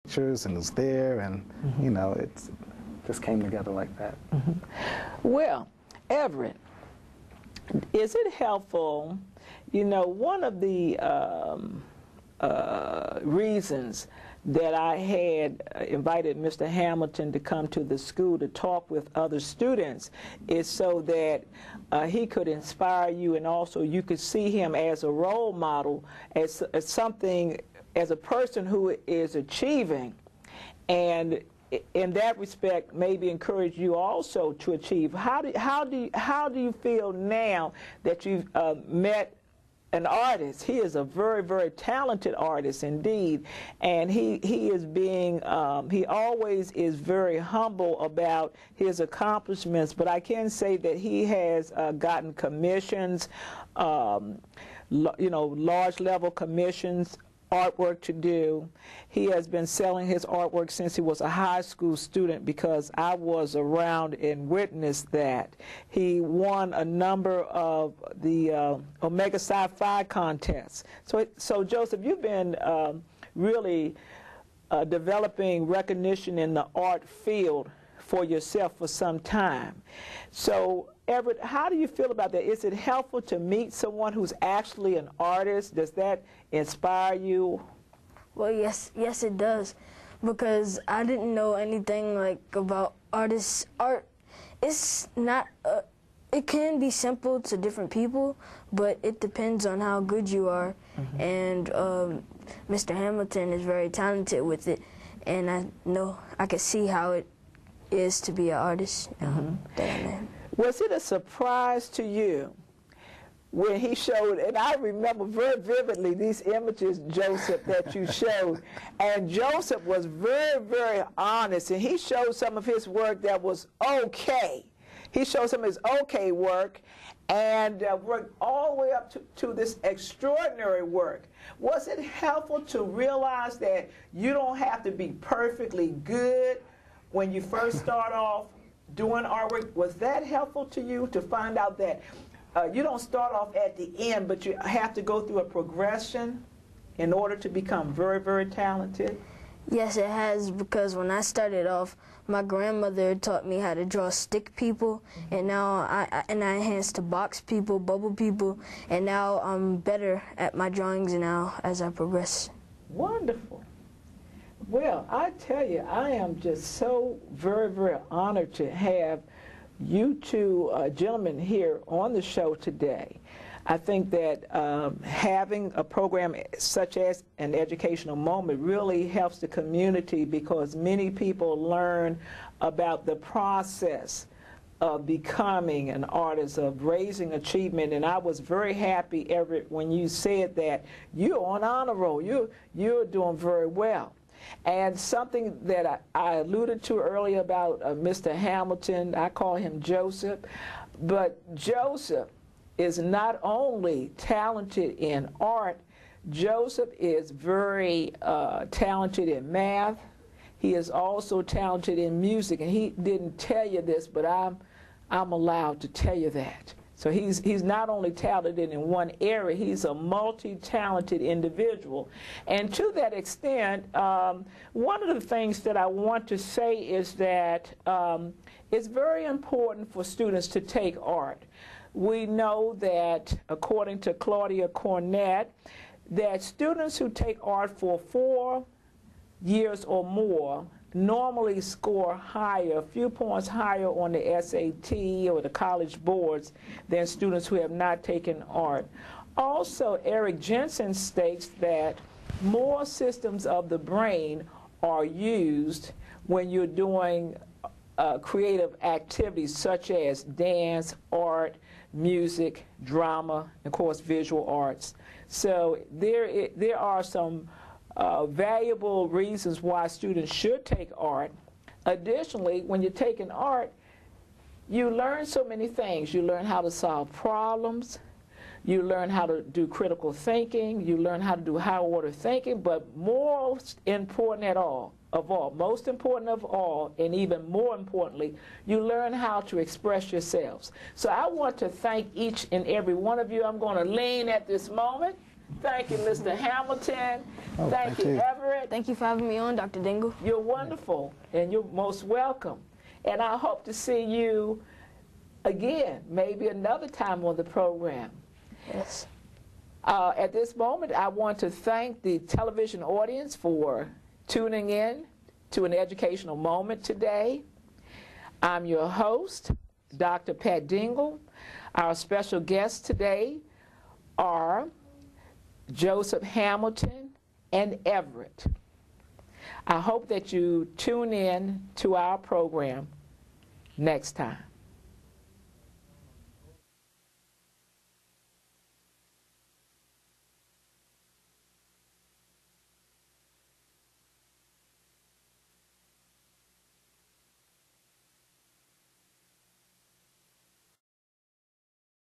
pictures and was there, and you know, it just came together like that. Well, Everett, is it helpful, you know, one of the reasons that I had invited Mr. Hamilton to come to the school to talk with other students is so that he could inspire you, and also you could see him as a role model, as something, as a person who is achieving, and in that respect maybe encourage you also to achieve. How do you feel now that you've met an artist? He is a very, very talented artist indeed, and he is being he always is very humble about his accomplishments, but I can say that he has gotten commissions, you know, large level commissions, artwork to do. He has been selling his artwork since he was a high school student, because I was around and witnessed that. He won a number of the Omega Psi Phi contests. So Joseph, you've been really developing recognition in the art field for yourself for some time. So Everett, how do you feel about that? Is it helpful to meet someone who's actually an artist? Does that inspire you? Well, yes it does, because I didn't know anything like about artists. Art, it's not, it can be simple to different people, but it depends on how good you are. And Mr. Hamilton is very talented with it, and I know, I can see how it is to be an artist that I'm in. Was it a surprise to you when he showed, and I remember very vividly these images, Joseph, that you showed, and Joseph was very, very honest, and he showed some of his work that was okay. He showed some of his okay work, and worked all the way up to this extraordinary work. Was it helpful to realize that you don't have to be perfectly good when you first start off doing artwork? Was that helpful to you to find out that you don't start off at the end, but you have to go through a progression in order to become very, very talented? Yes, it has, because when I started off, my grandmother taught me how to draw stick people, and now I enhanced to box people, bubble people, and now I'm better at my drawings now as I progress. Wonderful. Well, I tell you, I am just so very, very honored to have you two gentlemen here on the show today. I think that having a program such as an educational moment really helps the community, because many people learn about the process of becoming an artist, of raising achievement. And I was very happy, Everett, when you said that you're on honor roll. You're doing very well. And something that I alluded to earlier about Mr. Hamilton, I call him Joseph, but Joseph is not only talented in art, Joseph is very talented in math. He is also talented in music, and he didn't tell you this, but I'm allowed to tell you that. So he's not only talented in one area, he's a multi-talented individual. And to that extent, one of the things that I want to say is that it's very important for students to take art. We know that, according to Claudia Cornett, that students who take art for 4 years or more normally score higher, a few points higher on the SAT or the college boards than students who have not taken art. Also, Eric Jensen states that more systems of the brain are used when you're doing creative activities such as dance, art, music, drama, and of course visual arts. So there are some valuable reasons why students should take art. Additionally, when you're taking art, you learn so many things. You learn how to solve problems, you learn how to do critical thinking, you learn how to do high order thinking, but most important of all, and even more importantly, you learn how to express yourselves. So I want to thank each and every one of you. I'm going to lean at this moment Thank you, Mr. Hamilton. Oh, thank thank you, you. Everett. Thank you for having me on, Dr. Dingle. You're wonderful, and you're most welcome. And I hope to see you again, maybe another time on the program. Yes. At this moment, I want to thank the television audience for tuning in to an educational moment today. I'm your host, Dr. Pat Dingle. Our special guests today are Joseph Hamilton and Everett. I hope that you tune in to our program next time.